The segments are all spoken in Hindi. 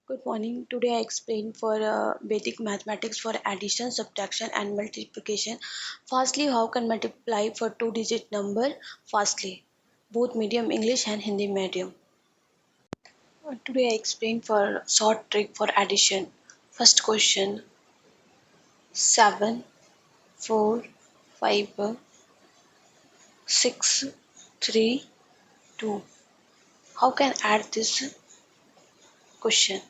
Good morning. Today I explain for Vedic mathematics for addition, subtraction and multiplication. Firstly, how can multiply for two-digit number fastly? Both medium English and Hindi medium. Today I explain for short trick for addition. First question: 7, 4, 5, 6, 3, 2. How can add this question?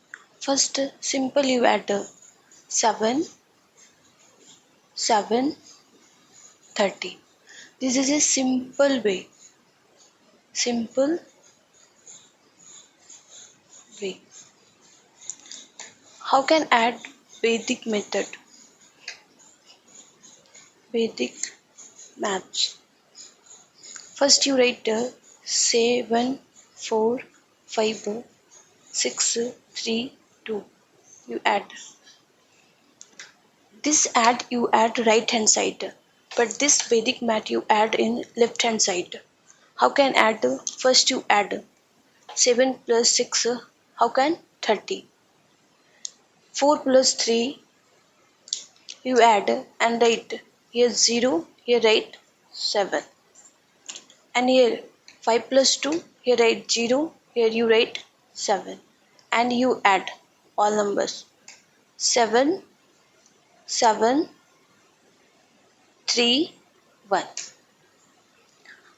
First, simple you add 7, 7, 30. This is a simple way. How can add Vedic method, Vedic maths? First you write 7, 4, 5, 6, 3, 2. You add. This add you add right hand side, but this Vedic math you add in left hand side. How can add? First you add 7 plus 6, how can 30? 4 plus 3 you add and write here 0, here write 7. And here 5 plus 2, here write 0, here you write 7. And you add all numbers 7, 7, 3, 1.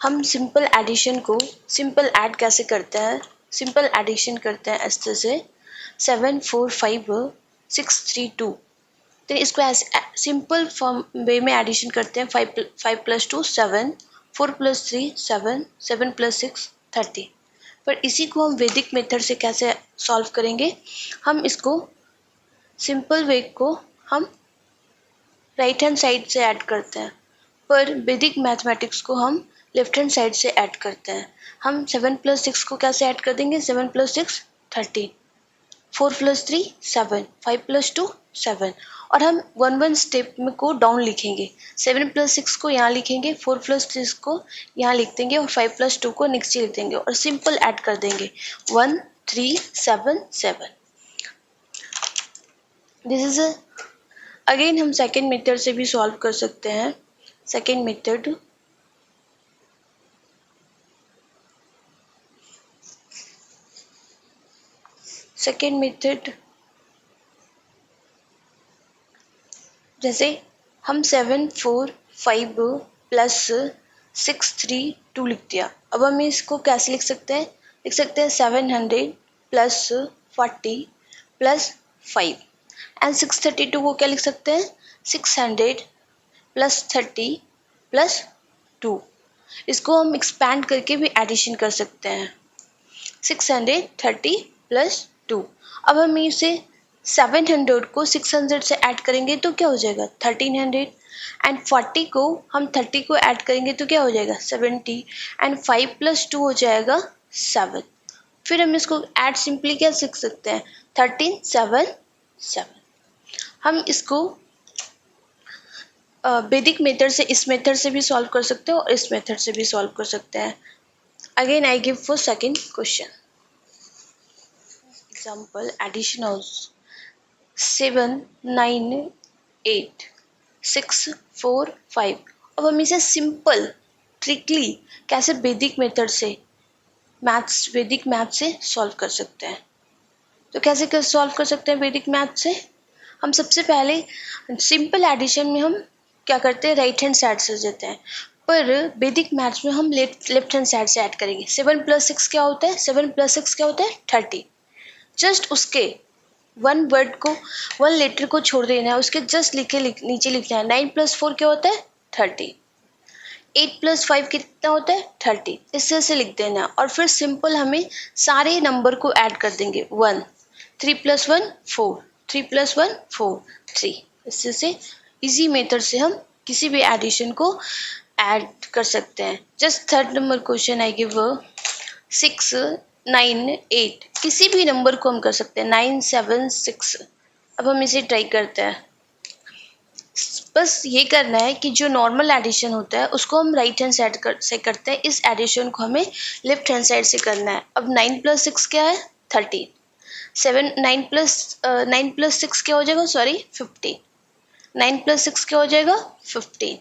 हम सिंपल ऐड कैसे करते हैं? सिंपल एडिशन करते हैं इस तरह से 7, 4, 5, 6, 3, 2. तो इसको ऐसे सिंपल फॉर्म वे में एडिशन करते हैं 5 प्लस 2 7, 4 प्लस 3 7, 7 प्लस 6 30. पर इसी को हम वैदिक मेथड से कैसे सॉल्व करेंगे? हम इसको सिंपल वे को हम राइट हैंड साइड से ऐड करते हैं, पर वैदिक मैथमेटिक्स को हम लेफ्ट हैंड साइड से ऐड करते हैं. हम 7 प्लस 6 को कैसे ऐड कर देंगे? 7 प्लस 6 13, 4 प्लस 3 7, 5 प्लस 2 7. और हम वन स्टेप में को डाउन लिखेंगे. 7 प्लस 6 को यहाँ लिखेंगे, 4 प्लस 3 को यहाँ लिख देंगे और 5 प्लस 2 को नीचे लिख देंगे और सिंपल ऐड कर देंगे 1 3 7 7. दिस इज अगेन हम सेकेंड मेथड से भी सॉल्व कर सकते हैं. सेकेंड मेथड जैसे हम 7 4 5 प्लस 6 3 2 लिख दिया. अब हम इसको कैसे लिख सकते हैं? 700 प्लस 40 प्लस 5. एंड 632 को क्या लिख सकते हैं? 600 प्लस 30 प्लस 2. इसको हम एक्सपैंड करके भी एडिशन कर सकते हैं. 630 प्लस 2. अब हम इसे 700 को 600 से ऐड करेंगे तो क्या हो जाएगा? 1300. एंड 40 को हम 30 को ऐड करेंगे तो क्या हो जाएगा? 70. एंड 5 प्लस 2 हो जाएगा 7. फिर हम इसको ऐड सिंपली क्या सीख सकते हैं? 13 7 7. हम इसको वैदिक मेथड से इस मेथड से भी सॉल्व कर सकते हैं और इस मेथड से भी सॉल्व कर सकते हैं. Again I give for second question. Example addition of 7 9 8 6 4 5. अब हम इसे सिंपल ट्रिकली कैसे वैदिक मेथड से वैदिक मैथ से सॉल्व कर सकते हैं? तो कैसे सॉल्व कर सकते हैं वैदिक मैथ से? हम सबसे पहले सिंपल एडिशन में हम क्या करते हैं? राइट हैंड साइड से देते हैं, पर वैदिक मैथ्स में हम लेफ्ट हैंड साइड से ऐड करेंगे. 7 प्लस 6 क्या होता है? 7 प्लस 6 क्या होता है? 30. जस्ट उसके वन लेटर को छोड़ देना है, उसके जस्ट नीचे लिखना है 9 प्लस 4 क्या होता है? 30. 8 प्लस 5 कितना होता है? 30. इस तरह से लिख देना और फिर सिंपल हमें सारे नंबर को ऐड कर देंगे. 1 3 प्लस 1 4, 3 प्लस 1 4 3. इस तरह से इजी मेथड से हम किसी भी एडिशन को ऐड कर सकते हैं. Just third number question I give 6 9 8. किसी भी नंबर को हम कर सकते हैं 9 7 6. अब हम इसे ट्राई करते हैं. बस ये करना है कि जो नॉर्मल एडिशन होता है उसको हम राइट हैंड साइड से करते हैं. इस एडिशन को हमें लेफ्ट हैंड साइड से करना है. अब 9 प्लस 6 क्या है? 13. नाइन प्लस सिक्स क्या हो जाएगा, सॉरी 15। 9 + 6 क्या हो जाएगा 15।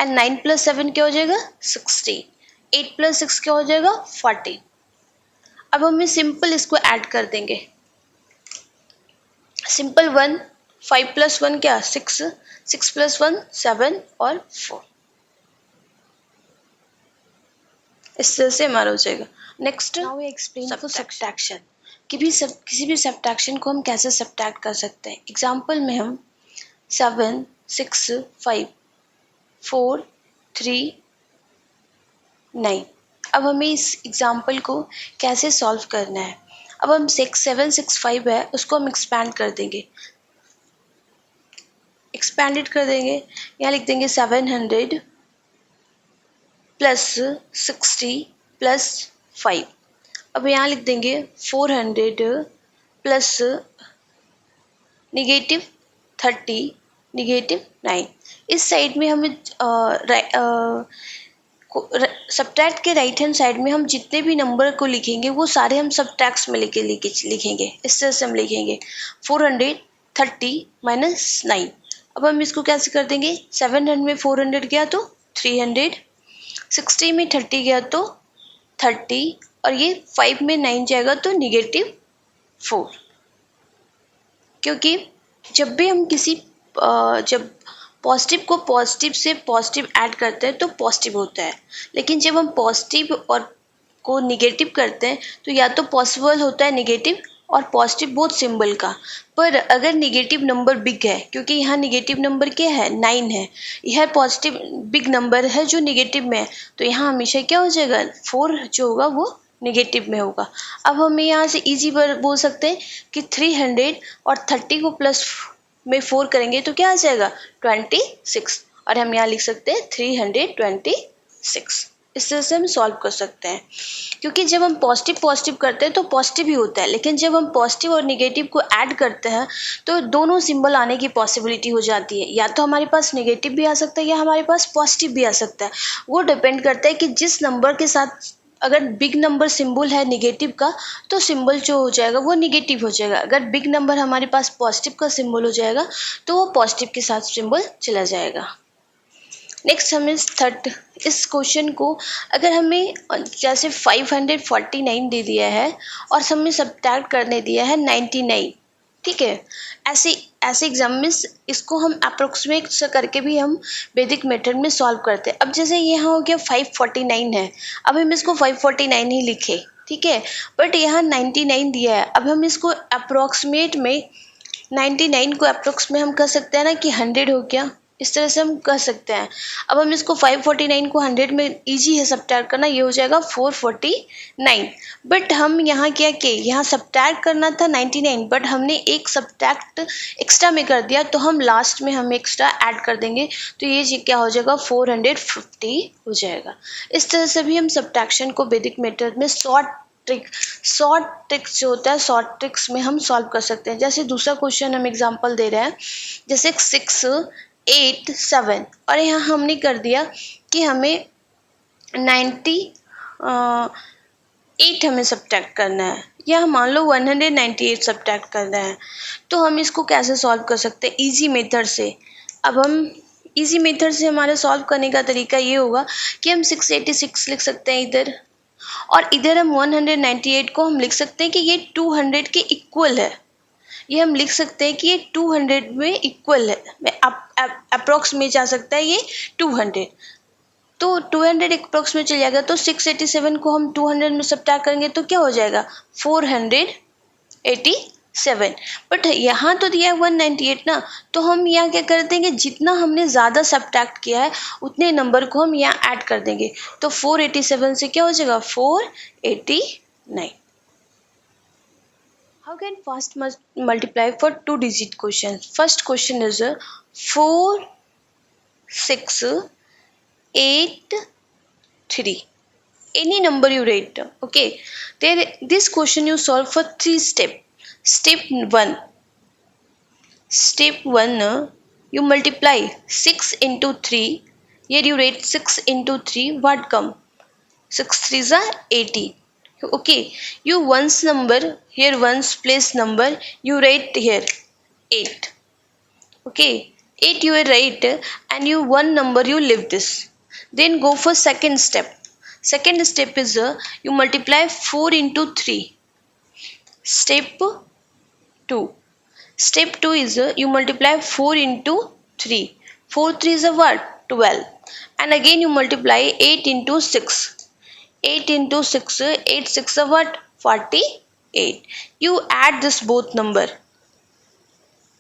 एंड 9 + 7 क्या हो जाएगा 16। 8 + 6 क्या हो जाएगा 14। अब हम सिंपल इसको ऐड कर देंगे। सिंपल 1, 5 + 1 क्या 6, 6 + 1 7 और 4। इस तरह से हमारा हो जाएगा। Next now we explain for subtraction कि भी किसी भी सब्ट्रैक्शन को हम कैसे सब्ट्रैक्ट कर सकते हैं। एग्जांपल में हम 7 6 5 4 3 9। अब हमें इस एग्जांपल को कैसे सॉल्व करना है। अब हम 7 6 5 है उसको हम एक्सपैंड कर देंगे, एक्सपैंडेड कर देंगे। यहाँ लिख देंगे 700 प्लस 60 प्लस 5। अब यहाँ लिख देंगे 400 प्लस -30 -9। इस साइड में हमें सब्ट्रैक्ट के राइट हैंड साइड में हम जितने भी नंबर को लिखेंगे वो सारे हम सब्ट्रैक्ट्स में लिखेंगे। इस तरह से हम लिखेंगे 430 - 9। अब हम इसको कैसे कर देंगे, 700 में 400 गया तो 300, 60 में 30 गया तो 30 और ये 5 में 9 जाएगा तो -4। क्योंकि जब भी हम किसी जब पॉजिटिव को पॉजिटिव से पॉजिटिव ऐड करते हैं तो पॉजिटिव होता है, लेकिन जब हम पॉजिटिव और को निगेटिव करते हैं तो या तो पॉसिबल होता है निगेटिव और पॉजिटिव बोथ सिंबल का। पर अगर निगेटिव नंबर बिग है, क्योंकि यहाँ निगेटिव नंबर क्या है 9 है, यह पॉजिटिव बिग नंबर है जो निगेटिव में है, तो यहाँ हमेशा क्या हो जाएगा 4 जो होगा वो निगेटिव में होगा। अब हम यहाँ से इजी बोल सकते हैं कि 300 और 30 को प्लस में 4 करेंगे तो क्या आ जाएगा 26, और हम यहाँ लिख सकते हैं 326। इस तरह से हम सॉल्व कर सकते हैं। क्योंकि जब हम पॉजिटिव पॉजिटिव करते हैं तो पॉजिटिव ही होता है, लेकिन जब हम पॉजिटिव और निगेटिव को ऐड करते हैं तो दोनों सिंबल आने की पॉसिबिलिटी हो जाती है। या तो हमारे पास निगेटिव भी आ सकता है या हमारे पास पॉजिटिव भी आ सकता है। वो डिपेंड करता है कि जिस नंबर के साथ अगर बिग नंबर सिंबल है निगेटिव का तो सिंबल जो हो जाएगा वो निगेटिव हो जाएगा। अगर बिग नंबर हमारे पास पॉजिटिव का सिंबल हो जाएगा तो वो पॉजिटिव के साथ सिंबल चला जाएगा। नेक्स्ट हमें इस क्वेश्चन को अगर हमें जैसे 549 दे दिया है और हमें सब्ट्रैक्ट करने दिया है 99, ठीक है। ऐसे एग्जाम में इसको हम अप्रोक्सीमेट करके भी हम वैदिक मेथड में सॉल्व करते हैं। अब जैसे यहाँ हो गया 549 है, अब हम इसको 549 ही लिखे, ठीक है, बट यहाँ 99 दिया है। अब हम इसको अप्रोक्सीमेट में 99 को अप्रोक्स में हम कर सकते हैं ना कि 100 हो गया, इस तरह से हम कर सकते हैं। अब हम इसको 549 को 100 में इजी है सब्ट्रैक्ट करना, ये हो जाएगा 449। बट हम यहाँ क्या किए, यहाँ सब्ट्रैक्ट करना था 99 बट हमने एक सब्ट्रैक्ट एक्स्ट्रा में कर दिया, तो हम लास्ट में हम एक्स्ट्रा ऐड कर देंगे तो ये क्या हो जाएगा 450 हो जाएगा। इस तरह से भी हम सब्ट्रैक्शन को वैदिक मेथड में शॉर्ट ट्रिक्स जो होता है शॉर्ट ट्रिक्स में हम सॉल्व कर सकते हैं। जैसे दूसरा क्वेश्चन हम एग्जांपल दे रहे हैं, जैसे 6 8 7 और यहाँ हमने कर दिया कि हमें 98 हमें सब्ट्रैक्ट करना है, या मान लो 198 सब्ट्रैक्ट करना है। तो हम इसको कैसे सॉल्व कर सकते हैं इजी मेथड से। अब हम इजी मेथड से हमारे सॉल्व करने का तरीका ये होगा कि हम 686 लिख सकते हैं इधर, और इधर हम 198 को हम लिख सकते हैं कि ये 200 के इक्वल है। ये हम लिख सकते हैं कि ये 200 में इक्वल है। अप्रोक्स में जा सकता है ये 200, तो 200 अप्रोक्स में चल जाएगा। तो 687 को हम 200 में सब्ट्रैक्ट करेंगे तो क्या हो जाएगा 487। बट यहाँ तो दिया है 198 ना, तो हम यहाँ क्या कर देंगे, जितना हमने ज़्यादा सब्ट्रैक्ट किया है उतने नंबर को हम यहाँ ऐड कर देंगे। तो 487 से क्या हो जाएगा 489। How can fast multiply for 2-digit question? First question is 4 6 8 3. Any number you write. Okay. This question you solve for 3 steps. Step 1. Step 1 you multiply 6 into 3. Here you write 6 into 3. What come? 6 3s are 18. Okay, you ones number here, ones place number you write here 8. Okay, 8 you will write, and you one number you leave this. Then go for second step. Second step is you multiply 4 into 3. Step 2. Step 2 is you multiply 4 into 3. 4 3 is a what? 12. And again you multiply 8 into 6. 8 into 6, 8 6 of what? 48. You add this both number.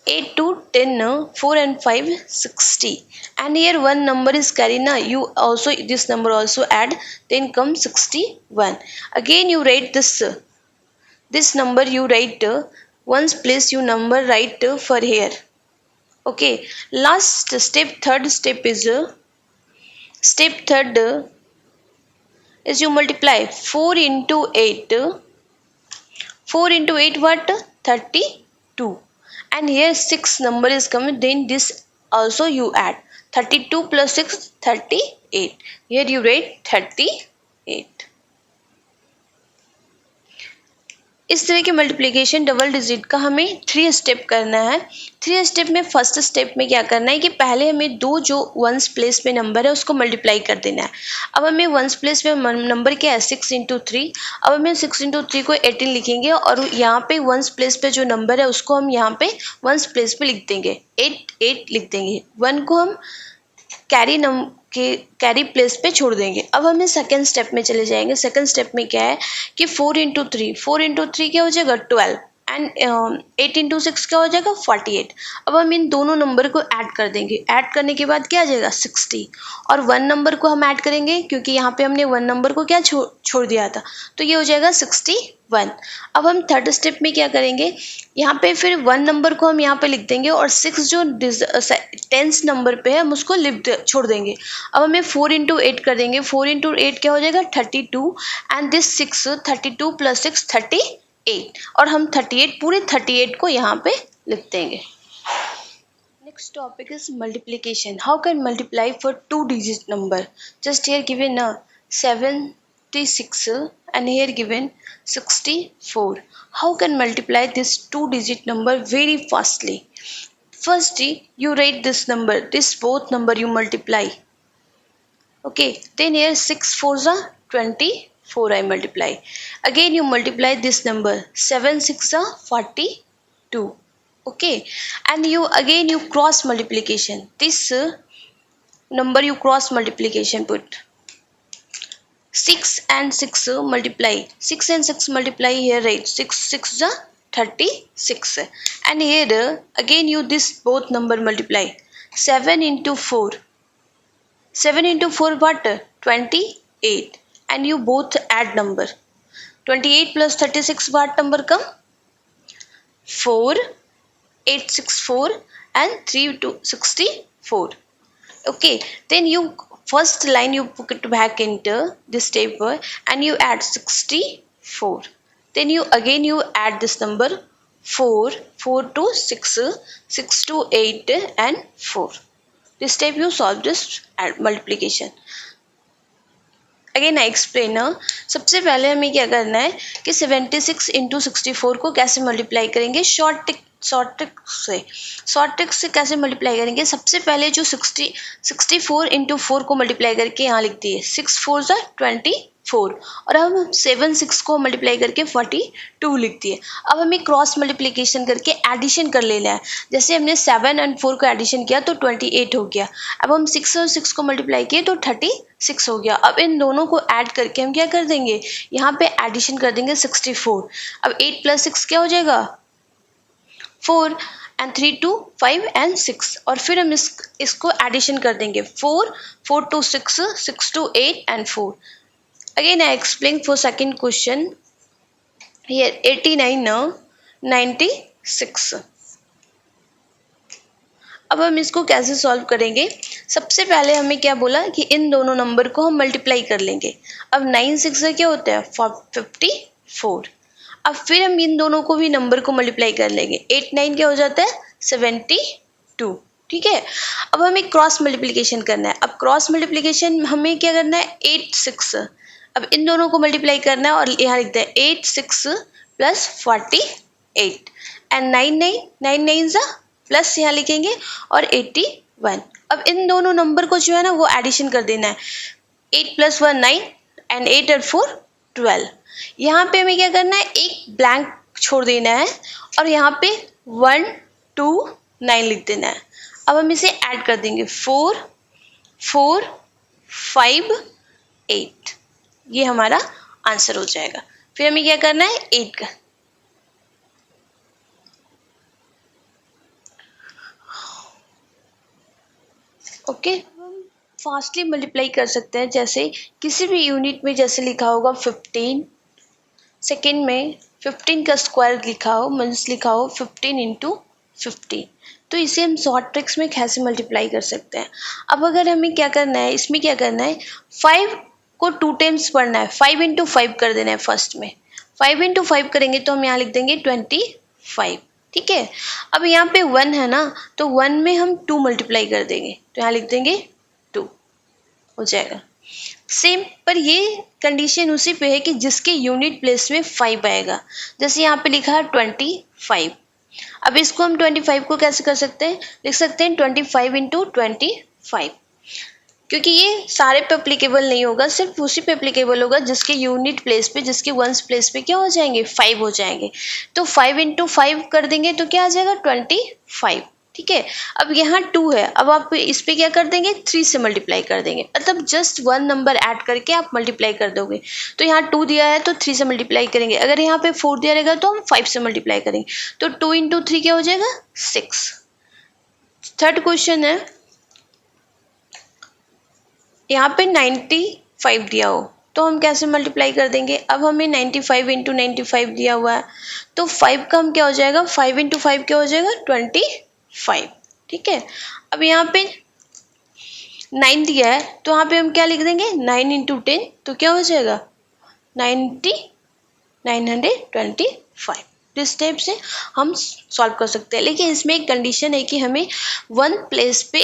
8 to 10, 4 and 5, 60. And here one number is Karina. You also, this number also add, then comes 61. Again you write this number you write, ones place you number write for here. Okay, last step, third step is, step third is you multiply 4 into 8. 4 into 8 what? 32. And here 6 number is coming, then this also you add. 32 plus 6, 38. Here you write 38. इस तरह के मल्टीप्लिकेशन डबल डिजिट का हमें 3 स्टेप करना है। 3 स्टेप में फर्स्ट स्टेप में क्या करना है कि पहले हमें दो जो वंस प्लेस में नंबर है उसको मल्टीप्लाई कर देना है। अब हमें वंस प्लेस में नंबर क्या है 6 इंटू 3। अब हमें 6 इंटू 3 को 18 लिखेंगे और यहाँ पे वंस प्लेस पे जो नंबर है उसको हम यहाँ पे वंस प्लेस पे लिख देंगे 8 लिख देंगे। 1 को हम कैरी प्लेस पे छोड़ देंगे। अब हमें सेकंड स्टेप में चले जाएंगे। सेकंड स्टेप में क्या है कि 4 इंटू 3 क्या हो जाएगा 12 एंड 8 इंटू 6 क्या हो जाएगा 48। अब हम इन दोनों नंबर को ऐड कर देंगे। ऐड करने के बाद क्या आ जाएगा 60 और 1 नंबर को हम ऐड करेंगे क्योंकि यहाँ पे हमने 1 नंबर को क्या छोड़ दिया था, तो ये हो जाएगा 61। अब हम थर्ड स्टेप में क्या करेंगे, यहाँ पे फिर 1 नंबर को हम यहाँ पे लिख देंगे और 6 जो 10th नंबर पे है हम उसको छोड़ देंगे। अब हमें 4 इंटू 8 कर देंगे। 4 इंटू 8 क्या हो जाएगा 32 एंड दिस 6 32 प्लस 6 38 और हम 38 पूरे 38 को यहाँ पे लिख देंगे। Next topic is multiplication. How can multiply for 2-digit number? Just here given 76 and here given 64. How can multiply this 2-digit number very fastly? Firstly, you write this number. This both number you multiply. Okay. Then here 6 4s are 24. I multiply. Again you multiply this number. 7 6 are 42. Okay, and you again you cross multiplication. This number you cross multiplication put 6 and 6 multiply. 6 and 6 multiply here, right? 6 6 is 36 and here again you this both number multiply. 7 into 4. 7 into 4 what? 28 and you both add number. 28 plus 36 what number come? 4 864 and 3 to 64. Okay, then you first line you put it back into this table and you add 64. Then you again you add this number 4 to 6 6 to 8 and 4. This type you solve this multiplication. Again I explain. सबसे पहले हमें क्या करना है कि 76 इंटू 64 को कैसे मल्टीप्लाई करेंगे, शॉर्ट ट्रिक से कैसे मल्टीप्लाई करेंगे। सबसे पहले जो 64 इंटू 4 को मल्टीप्लाई करके यहाँ लिख दिए 6 4 24 और अब हम 7 6 को मल्टीप्लाई करके 42 लिख दिए। अब हमें क्रॉस मल्टीप्लिकेशन करके एडिशन कर लेना है। जैसे हमने 7 और 4 को एडिशन किया तो 28 हो गया। अब हम 6 और 6 को मल्टीप्लाई किए तो 36 हो गया। अब इन दोनों को ऐड करके हम क्या कर देंगे, यहाँ पे एडिशन कर देंगे 64। अब 8 प्लस 6 क्या हो जाएगा 4 and 3 to 5 and 6 और फिर हम इसको एडिशन कर देंगे 4 to 6 6 to 8 and 4। Again I explain for second question. Here 89 96। अब हम इसको कैसे सॉल्व करेंगे। सबसे पहले हमें क्या बोला कि इन दोनों नंबर को हम मल्टीप्लाई कर लेंगे। अब 9 6 से क्या होता है 54। अब फिर हम इन दोनों को भी नंबर को मल्टीप्लाई कर लेंगे। 8 9 क्या हो जाता है 72। ठीक है, अब हमें क्रॉस मल्टीप्लिकेशन करना है। अब क्रॉस मल्टीप्लिकेशन हमें क्या करना है 8 6 अब इन दोनों को मल्टीप्लाई करना है और यहाँ लिखते हैं 8 6 प्लस 48 एंड 9 9 ज़ा प्लस यहाँ लिखेंगे और 81। अब इन दोनों नंबर को जो है ना वो एडिशन कर देना है। 8 + 1 9 एंड 8 और 4 12। यहाँ पे हमें क्या करना है, एक ब्लैंक छोड़ देना है और यहाँ पे 1 2 9 लिख देना है। अब हम इसे ऐड कर देंगे 4 4 5 8, ये हमारा आंसर हो जाएगा। फिर हमें क्या करना है 8 का ओके फास्टली मल्टीप्लाई कर सकते हैं। जैसे किसी भी यूनिट में जैसे लिखा होगा 15, सेकेंड में 15 का स्क्वायर लिखा हो मीन्स लिखा हो 15 × 15, तो इसे हम शॉर्ट ट्रिक्स में कैसे मल्टीप्लाई कर सकते हैं। अब अगर हमें क्या करना है, इसमें क्या करना है, 5 को 2 टाइम्स पढ़ना है, 5 × 5 कर देना है फर्स्ट में। 5 × 5 करेंगे तो हम यहाँ लिख देंगे 25, ठीक है। अब यहाँ पे 1 है ना, तो 1 में हम 2 मल्टीप्लाई कर देंगे, तो यहाँ लिख देंगे 2 हो जाएगा। सेम पर ये कंडीशन उसी पे है कि जिसके यूनिट प्लेस में 5 आएगा। जैसे यहाँ पे लिखा है 25, अब इसको हम 25 को कैसे कर सकते हैं, लिख सकते हैं 25 × 25, क्योंकि ये सारे पे एप्लीकेबल नहीं होगा, सिर्फ उसी पे एप्लीकेबल होगा जिसके यूनिट प्लेस पे, जिसके वंस प्लेस पे क्या हो जाएंगे 5 हो जाएंगे। तो 5 × 5 कर देंगे तो क्या आ जाएगा 25, ठीक है। अब यहाँ 2 है, अब आप इस पे क्या कर देंगे 3 से मल्टीप्लाई कर देंगे, मतलब जस्ट 1 नंबर ऐड करके आप मल्टीप्लाई कर दोगे। तो यहाँ 2 दिया है तो 3 से मल्टीप्लाई करेंगे, अगर यहाँ पे 4 दिया रहेगा तो हम 5 से मल्टीप्लाई करेंगे, तो 2 × 3 क्या हो जाएगा 6। थर्ड क्वेश्चन है, यहाँ पे 95 दिया हो तो हम कैसे मल्टीप्लाई कर देंगे। अब हमें 95 × 95 दिया हुआ है, तो 5 का हम क्या हो जाएगा, 5 × 5 क्या हो जाएगा 25, ठीक है। अब यहाँ पे 9 दिया है तो यहाँ पे हम क्या लिख देंगे 9 × 10, तो क्या हो जाएगा 925। इस टाइप से हम सॉल्व कर सकते हैं, लेकिन इसमें एक कंडीशन है कि हमें 1 प्लेस पे,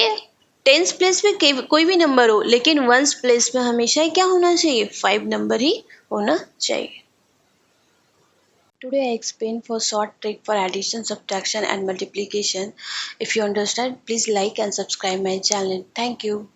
10th प्लेस पे कोई भी नंबर हो, लेकिन 1st प्लेस पे हमेशा क्या होना चाहिए 5 नंबर ही होना चाहिए। Today I explain for short trick for addition, subtraction and multiplication. If you understand, please like and subscribe my channel. Thank you.